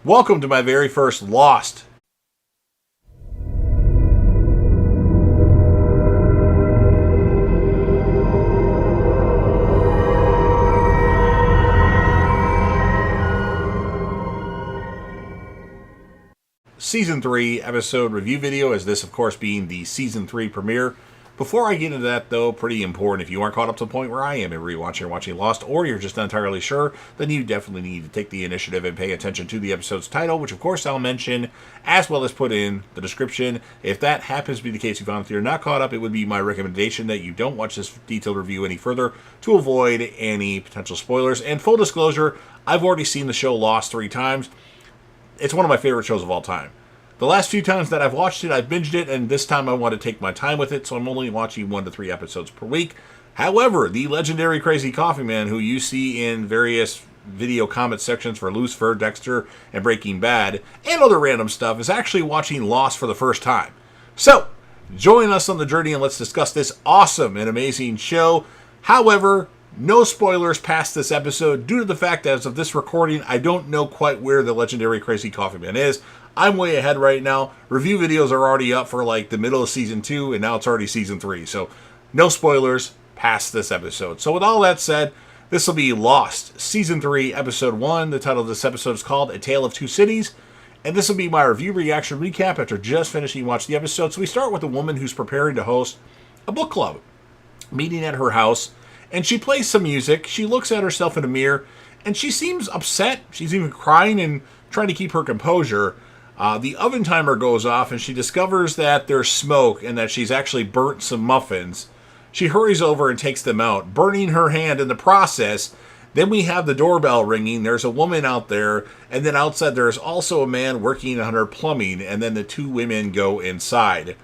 Welcome to my very first Lost. Season 3 episode review video, as this of course being the Season 3 premiere. Before I get into that though, pretty important, if you aren't caught up to the point where I am in rewatching or watching Lost, or you're just not entirely sure, then you definitely need to take the initiative and pay attention to the episode's title, which of course I'll mention, as well as put in the description. If that happens to be the case, you found if you're not caught up, it would be my recommendation that you don't watch this detailed review any further to avoid any potential spoilers. And full disclosure, I've already seen the show Lost 3 times. It's one of my favorite shows of all time. The last few times that I've watched it, I've binged it, and this time I want to take my time with it, so I'm only watching 1 to 3 episodes per week. However, the legendary Crazy Coffee Man, who you see in various video comment sections for Lucifer, Dexter, and Breaking Bad, and other random stuff, is actually watching Lost for the first time. So, join us on the journey and let's discuss this awesome and amazing show. However, no spoilers past this episode, due to the fact that as of this recording, I don't know quite where the legendary Crazy Coffee Man is. I'm way ahead right now. Review videos are already up for like the middle of Season 2, and now it's already Season 3. So, no spoilers past this episode. So with all that said, this will be Lost, Season 3, Episode 1. The title of this episode is called A Tale of Two Cities. And this will be my review reaction recap after just finishing watching the episode. So we start with a woman who's preparing to host a book club meeting at her house. And she plays some music. She looks at herself in a mirror, and she seems upset. She's even crying and trying to keep her composure. The oven timer goes off, and she discovers that there's smoke and that she's actually burnt some muffins. She hurries over and takes them out, burning her hand in the process. Then we have the doorbell ringing. There's a woman out there, and then outside there's also a man working on her plumbing, and then the two women go inside.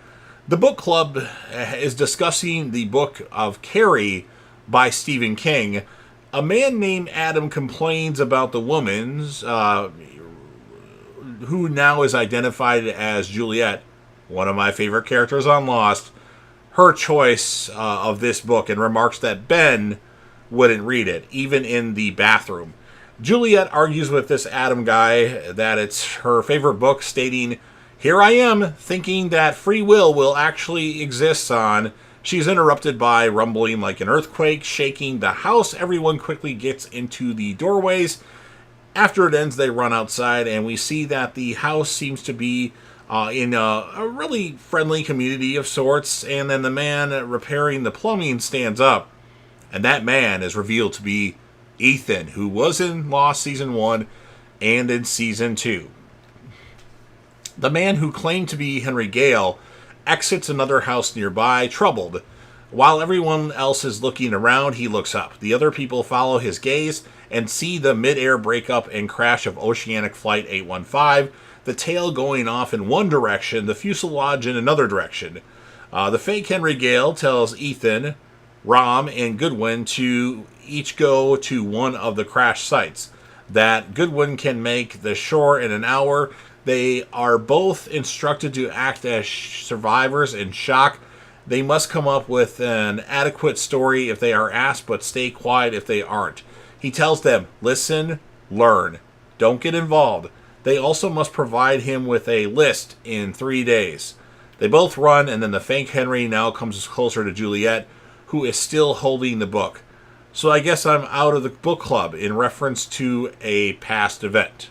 The book club is discussing the book of Carrie by Stephen King. A man named Adam complains about the woman's, who now is identified as Juliet, one of my favorite characters on Lost, her choice of this book, and remarks that Ben wouldn't read it, even in the bathroom. Juliet argues with this Adam guy that it's her favorite book, stating, "Here I am, thinking that free will actually exist on." She's interrupted by rumbling like an earthquake, shaking the house. Everyone quickly gets into the doorways. After it ends, they run outside, and we see that the house seems to be in a really friendly community of sorts. And then the man repairing the plumbing stands up, and that man is revealed to be Ethan, who was in Lost Season 1 and in Season 2. The man who claimed to be Henry Gale exits another house nearby, troubled. While everyone else is looking around, he looks up. The other people follow his gaze and see the mid-air breakup and crash of Oceanic Flight 815, the tail going off in one direction, the fuselage in another direction. The fake Henry Gale tells Ethan, Rom, and Goodwin to each go to one of the crash sites, that Goodwin can make the shore in an hour. They are both instructed to act as survivors in shock. They must come up with an adequate story if they are asked, but stay quiet if they aren't. He tells them, listen, learn, don't get involved. They also must provide him with a list in 3 days. They both run, and then the fake Henry now comes closer to Juliet, who is still holding the book. So I guess I'm out of the book club in reference to a past event.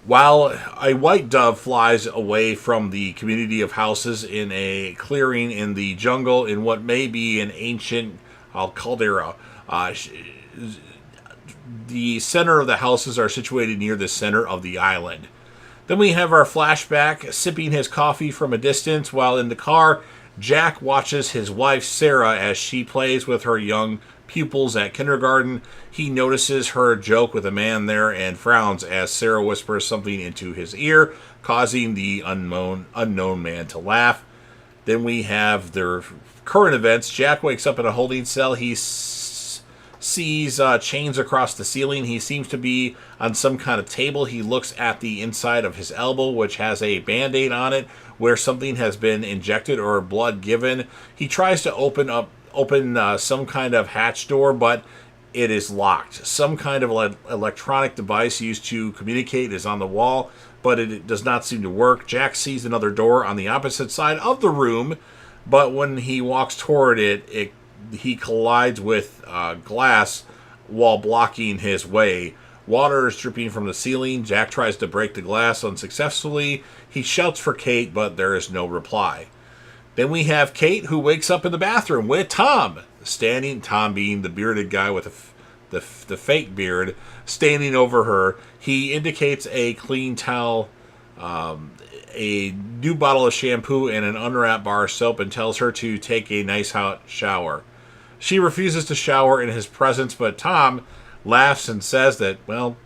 While a white dove flies away from the community of houses in a clearing in the jungle in what may be an ancient caldera, the center of the houses are situated near the center of the island. Then we have our flashback, sipping his coffee from a distance while in the car. Jack watches his wife Sarah as she plays with her young pupils at kindergarten. He notices her joke with a man there and frowns as Sarah whispers something into his ear, causing the unknown man to laugh. Then we have their current events. Jack wakes up in a holding cell. He sees chains across the ceiling. He seems to be on some kind of table. He looks at the inside of his elbow, which has a band-aid on it where something has been injected or blood given. He tries to open some kind of hatch door, but it is locked. Some kind of electronic device used to communicate is on the wall, but it does not seem to work. Jack sees another door on the opposite side of the room, but when he walks toward it he collides with glass while blocking his way. Water is dripping from the ceiling. Jack tries to break the glass unsuccessfully. He shouts for Kate, but there is no reply. Then we have Kate, who wakes up in the bathroom with Tom standing, Tom being the bearded guy with the fake beard, standing over her. He indicates a clean towel, a new bottle of shampoo, and an unwrapped bar of soap, and tells her to take a nice hot shower. She refuses to shower in his presence, but Tom laughs and says that, well,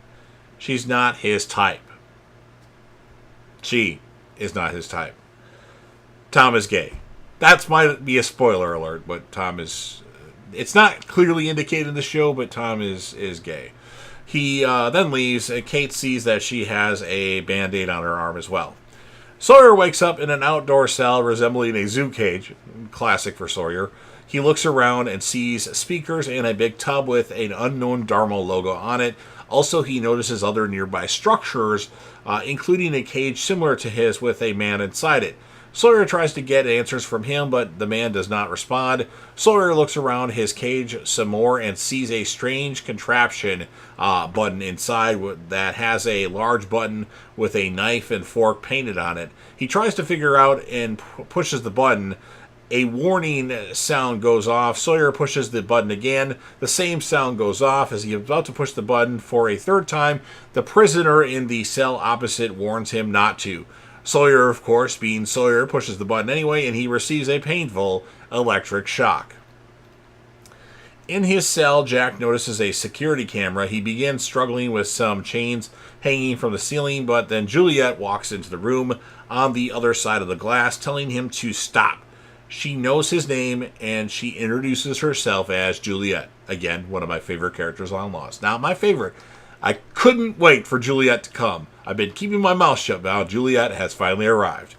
she's not his type. She is not his type. Tom is gay. That might be a spoiler alert, but Tom is... It's not clearly indicated in the show, but Tom is gay. He then leaves, and Kate sees that she has a Band-Aid on her arm as well. Sawyer wakes up in an outdoor cell resembling a zoo cage. Classic for Sawyer. He looks around and sees speakers and a big tub with an unknown Dharma logo on it. Also, he notices other nearby structures, including a cage similar to his with a man inside it. Sawyer tries to get answers from him, but the man does not respond. Sawyer looks around his cage some more and sees a strange contraption button inside that has a large button with a knife and fork painted on it. He tries to figure out and pushes the button. A warning sound goes off. Sawyer pushes the button again. The same sound goes off. As he is about to push the button for a third time, the prisoner in the cell opposite warns him not to. Sawyer, of course, being Sawyer, pushes the button anyway, and he receives a painful electric shock. In his cell, Jack notices a security camera. He begins struggling with some chains hanging from the ceiling, but then Juliet walks into the room on the other side of the glass, telling him to stop. She knows his name, and she introduces herself as Juliet. Again, one of my favorite characters on Lost. Not my favorite. I couldn't wait for Juliet to come. I've been keeping my mouth shut now. Juliet has finally arrived.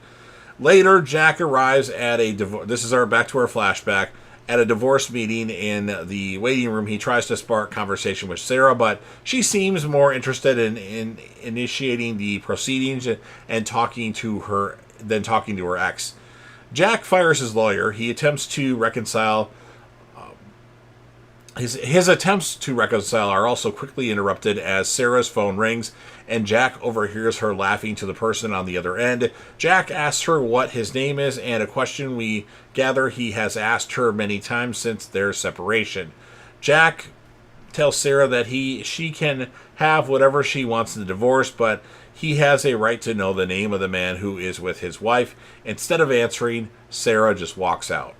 Later, Jack arrives at a divorce. This is back to our flashback. At a divorce meeting in the waiting room, he tries to spark conversation with Sarah, but she seems more interested in initiating the proceedings and talking to her than talking to her ex. Jack fires his lawyer. He attempts to reconcile. His attempts to reconcile are also quickly interrupted as Sarah's phone rings, and Jack overhears her laughing to the person on the other end. Jack asks her what his name is, and a question we gather he has asked her many times since their separation. Jack tells Sarah that she can have whatever she wants in the divorce, but he has a right to know the name of the man who is with his wife. Instead of answering, Sarah just walks out.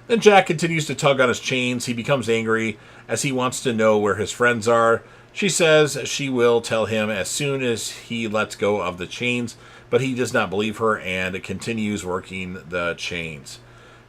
Then Jack continues to tug on his chains. He becomes angry as he wants to know where his friends are. She says she will tell him as soon as he lets go of the chains, but he does not believe her and continues working the chains.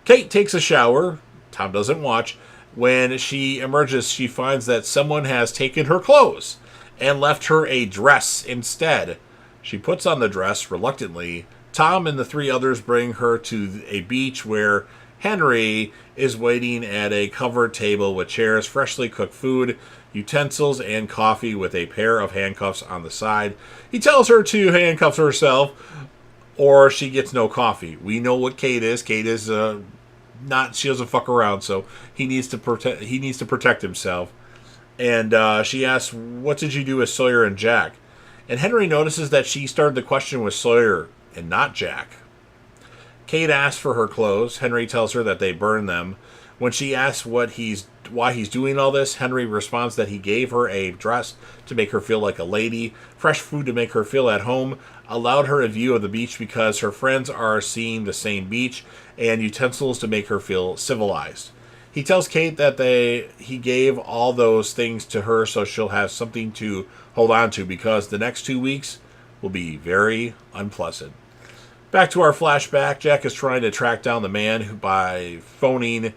Kate takes a shower. Tom doesn't watch. When she emerges, she finds that someone has taken her clothes and left her a dress instead. She puts on the dress reluctantly. Tom and the three others bring her to a beach where Henry is waiting at a covered table with chairs, freshly cooked food, utensils, and coffee with a pair of handcuffs on the side. He tells her to handcuff herself or she gets no coffee. We know what Kate is. Kate is she doesn't fuck around, so he needs to protect himself. And she asks, what did you do with Sawyer and Jack? And Henry notices that she started the question with Sawyer and not Jack. Kate asks for her clothes. Henry tells her that they burned them. When she asks why he's doing all this, Henry responds that he gave her a dress to make her feel like a lady, fresh food to make her feel at home, allowed her a view of the beach because her friends are seeing the same beach, and utensils to make her feel civilized. He tells Kate that he gave all those things to her so she'll have something to hold on to because the next 2 weeks will be very unpleasant. Back to our flashback, Jack is trying to track down the man by phoning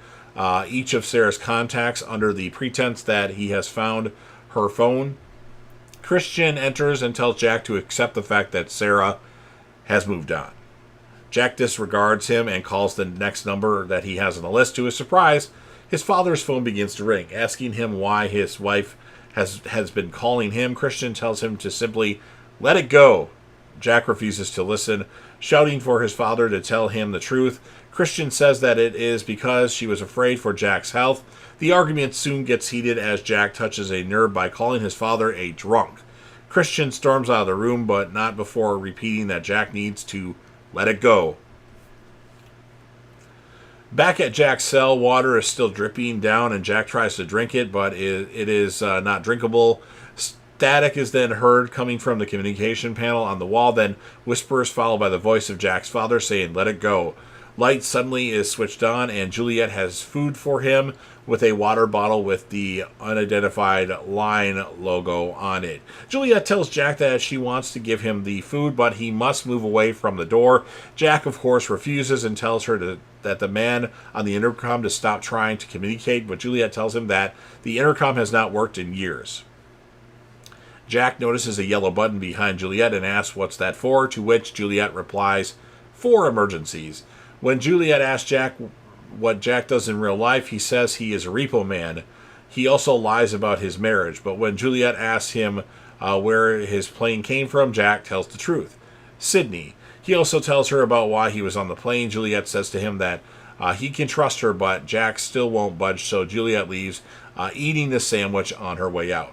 each of Sarah's contacts under the pretense that he has found her phone. Christian enters and tells Jack to accept the fact that Sarah has moved on. Jack disregards him and calls the next number that he has on the list. To his surprise, His father's phone begins to ring, asking him why his wife has been calling him. Christian tells him to simply let it go. Jack refuses to listen, shouting for his father to tell him the truth. Christian says that it is because she was afraid for Jack's health. The argument soon gets heated as Jack touches a nerve by calling his father a drunk. Christian storms out of the room, but not before repeating that Jack needs to let it go. Back at Jack's cell, water is still dripping down, and Jack tries to drink it, but it is not drinkable. Static is then heard coming from the communication panel on the wall, then whispers followed by the voice of Jack's father saying, "Let it go." Light suddenly is switched on, and Juliet has food for him with a water bottle with the unidentified line logo on it. Juliet tells Jack that she wants to give him the food, but he must move away from the door. Jack, of course, refuses and tells her that the man on the intercom to stop trying to communicate, but Juliet tells him that the intercom has not worked in years. Jack notices a yellow button behind Juliet and asks what's that for, to which Juliet replies, "For emergencies." When Juliet asks Jack what Jack does in real life, he says he is a repo man. He also lies about his marriage, but when Juliet asks him where his plane came from, Jack tells the truth. Sydney. He also tells her about why he was on the plane. Juliet says to him that he can trust her, but Jack still won't budge, so Juliet leaves, eating the sandwich on her way out.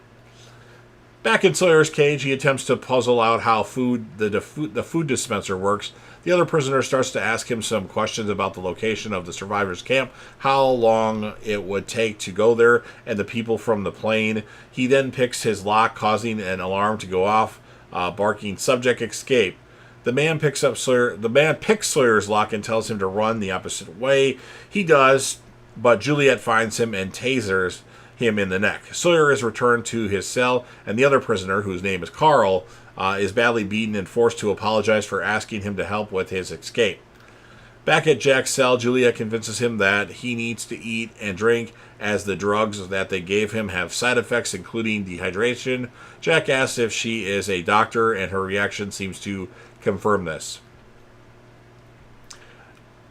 Back in Sawyer's cage, he attempts to puzzle out how the food dispenser works. The other prisoner starts to ask him some questions about the location of the survivors' camp, how long it would take to go there, and the people from the plane. He then picks his lock, causing an alarm to go off, barking, "Subject escape." The man picks Sawyer's lock and tells him to run the opposite way. He does, but Juliet finds him and tasers him in the neck. Sawyer is returned to his cell, and the other prisoner, whose name is Carl, is badly beaten and forced to apologize for asking him to help with his escape. Back at Jack's cell, Juliet convinces him that he needs to eat and drink, as the drugs that they gave him have side effects, including dehydration. Jack asks if she is a doctor, and her reaction seems to confirm this.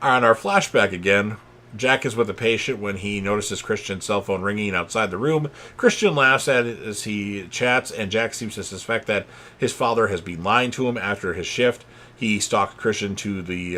On our flashback again, Jack is with a patient when he notices Christian's cell phone ringing outside the room. Christian laughs at it as he chats, and Jack seems to suspect that his father has been lying to him after his shift. He stalks Christian to the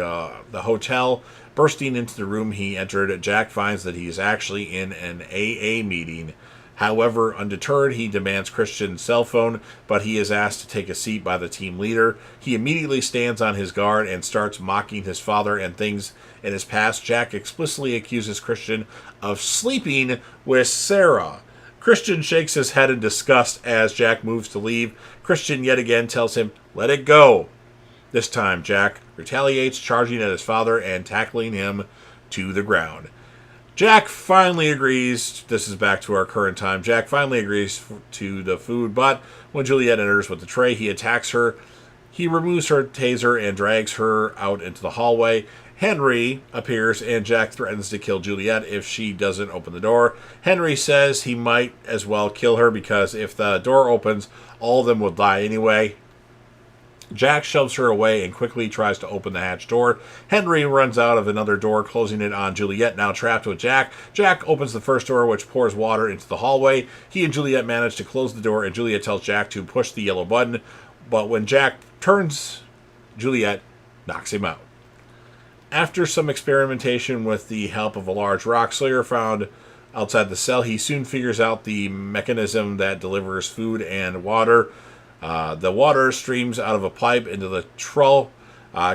hotel. Bursting into the room he entered, Jack finds that he is actually in an AA meeting. However, undeterred, he demands Christian's cell phone, but he is asked to take a seat by the team leader. He immediately stands on his guard and starts mocking his father and things in his past. Jack explicitly accuses Christian of sleeping with Sarah. Christian shakes his head in disgust as Jack moves to leave. Christian yet again tells him, "Let it go." This time, Jack retaliates, charging at his father and tackling him to the ground. Jack finally agrees. This is back to our current time. Jack finally agrees to the food, but when Juliet enters with the tray, he attacks her. He removes her taser and drags her out into the hallway. Henry appears, and Jack threatens to kill Juliet if she doesn't open the door. Henry says he might as well kill her because if the door opens, all of them will die anyway. Jack shoves her away and quickly tries to open the hatch door. Henry runs out of another door, closing it on Juliet, now trapped with Jack. Jack opens the first door, which pours water into the hallway. He and Juliet manage to close the door, and Juliet tells Jack to push the yellow button. But when Jack turns, Juliet knocks him out. After some experimentation with the help of a large rock Sawyer found outside the cell, he soon figures out the mechanism that delivers food and water. The water streams out of a pipe into the trough.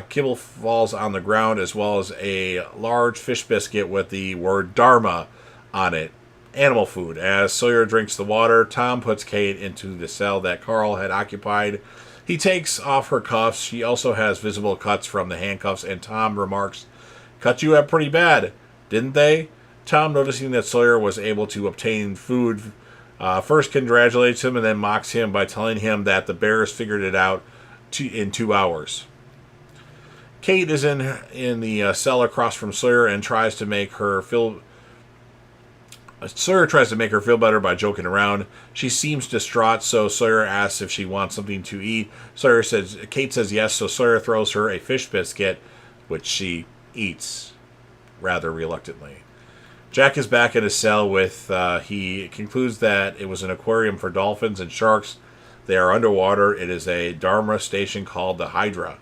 Kibble falls on the ground, as well as a large fish biscuit with the word Dharma on it. Animal food. As Sawyer drinks the water, Tom puts Kate into the cell that Carl had occupied. He takes off her cuffs. She also has visible cuts from the handcuffs, and Tom remarks, "Cut you up pretty bad, didn't they?" Tom, noticing that Sawyer was able to obtain food, first congratulates him and then mocks him by telling him that the Bears figured it out in 2 hours. Kate is in the cell across from Sawyer and tries to make her feel better by joking around. She seems distraught, so Sawyer asks if she wants something to eat. Kate says yes, so Sawyer throws her a fish biscuit, which she eats rather reluctantly. Jack is back in his cell with, he concludes that it was an aquarium for dolphins and sharks. They are underwater. It is a Dharma station called the Hydra.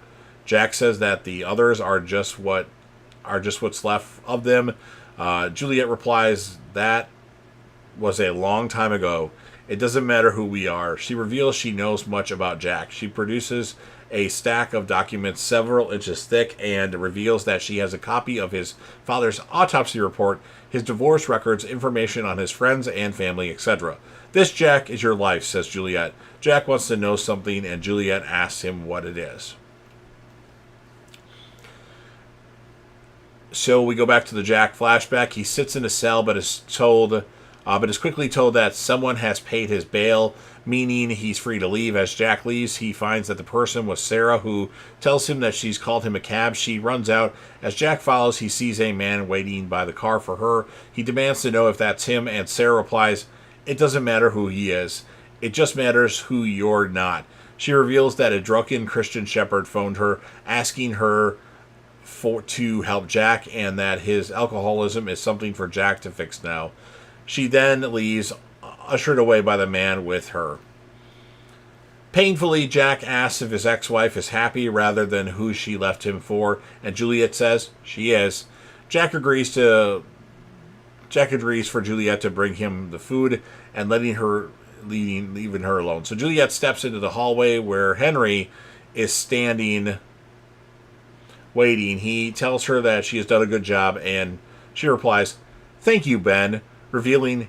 Jack says that the others are just what's left of them. Juliet replies, that was a long time ago. It doesn't matter who we are. She reveals she knows much about Jack. She produces a stack of documents several inches thick and reveals that she has a copy of his father's autopsy report, his divorce records, information on his friends and family, etc. This, Jack, is your life, says Juliet. Jack wants to know something, and Juliet asks him what it is. So we go back to the Jack flashback. He sits in a cell, but is quickly told that someone has paid his bail, meaning he's free to leave. As Jack leaves, he finds that the person was Sarah, who tells him that she's called him a cab. She runs out. As Jack follows, he sees a man waiting by the car for her. He demands to know if that's him, and Sarah replies, it doesn't matter who he is. It just matters who you're not. She reveals that a drunken Christian shepherd phoned her, asking her to help Jack, and that his alcoholism is something for Jack to fix now. She then leaves, ushered away by the man with her. Painfully, Jack asks if his ex-wife is happy rather than who she left him for, and Juliet says she is. Jack agrees for Juliet to bring him the food and leaving her alone. So Juliet steps into the hallway where Henry is standing waiting. He tells her that she has done a good job, and she replies, thank you, Ben, revealing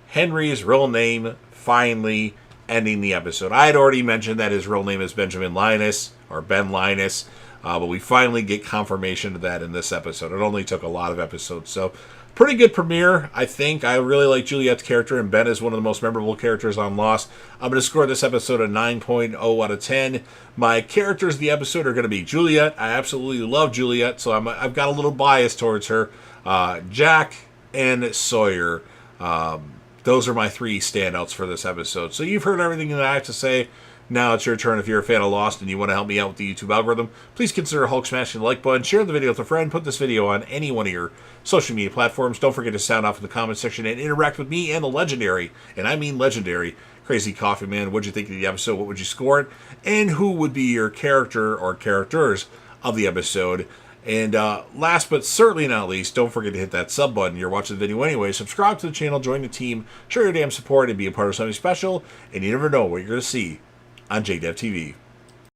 Henry's real name, finally ending the episode. I had already mentioned that his real name is Benjamin Linus, or Ben Linus, but we finally get confirmation of that in this episode. It only took a lot of episodes, so pretty good premiere, I think. I really like Juliet's character, and Ben is one of the most memorable characters on Lost. I'm going to score this episode a 9.0 out of 10. My characters of the episode are going to be Juliet. I absolutely love Juliet, so I've got a little bias towards her. Jack and Sawyer. Those are my three standouts for this episode. So you've heard everything that I have to say. Now it's your turn. If you're a fan of Lost and you want to help me out with the YouTube algorithm, please consider Hulk smashing the like button, share the video with a friend, put this video on any one of your social media platforms. Don't forget to sound off in the comment section and interact with me and the legendary, and I mean legendary, Crazy Coffee Man. What'd you think of the episode? What would you score it? And who would be your character or characters of the episode? And last but certainly not least, don't forget to hit that sub button. You're watching the video anyway. Subscribe to the channel, join the team, show your damn support, and be a part of something special. And you never know what you're going to see on JDev TV.